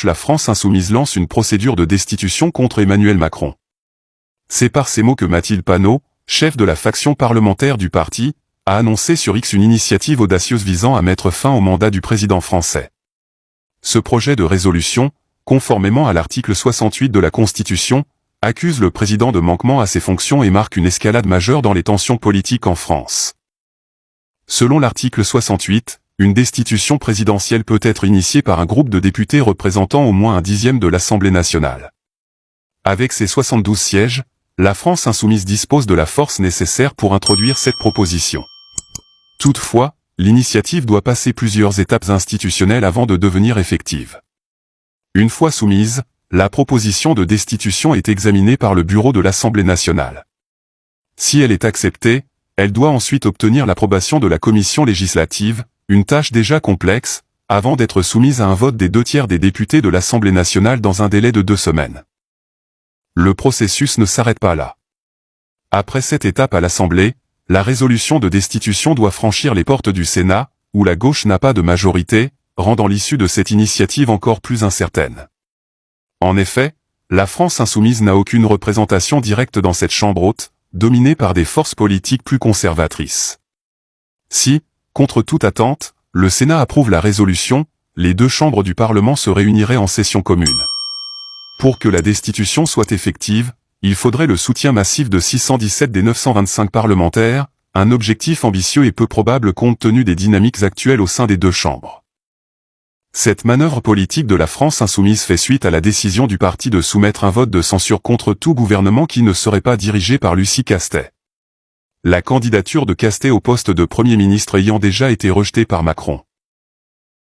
La France insoumise lance une procédure de destitution contre Emmanuel Macron. C'est par ces mots que Mathilde Panot, chef de la faction parlementaire du parti, a annoncé sur X une initiative audacieuse visant à mettre fin au mandat du président français. Ce projet de résolution, conformément à l'article 68 de la Constitution, accuse le président de manquement à ses fonctions et marque une escalade majeure dans les tensions politiques en France. Selon l'article 68, une destitution présidentielle peut être initiée par un groupe de députés représentant au moins 1/10 de l'Assemblée nationale. Avec ses 72 sièges, la France insoumise dispose de la force nécessaire pour introduire cette proposition. Toutefois, l'initiative doit passer plusieurs étapes institutionnelles avant de devenir effective. Une fois soumise, la proposition de destitution est examinée par le bureau de l'Assemblée nationale. Si elle est acceptée, elle doit ensuite obtenir l'approbation de la commission législative, une tâche déjà complexe, avant d'être soumise à un vote des 2/3 des députés de l'Assemblée nationale dans un délai de 2 semaines. Le processus ne s'arrête pas là. Après cette étape à l'Assemblée, la résolution de destitution doit franchir les portes du Sénat, où la gauche n'a pas de majorité, rendant l'issue de cette initiative encore plus incertaine. En effet, la France insoumise n'a aucune représentation directe dans cette chambre haute, dominée par des forces politiques plus conservatrices. Si, contre toute attente, le Sénat approuve la résolution, les 2 chambres du Parlement se réuniraient en session commune. Pour que la destitution soit effective, il faudrait le soutien massif de 617 des 925 parlementaires, un objectif ambitieux et peu probable compte tenu des dynamiques actuelles au sein des 2 chambres. Cette manœuvre politique de la France insoumise fait suite à la décision du parti de soumettre un vote de censure contre tout gouvernement qui ne serait pas dirigé par Lucie Castet. La candidature de Castet au poste de Premier ministre ayant déjà été rejetée par Macron.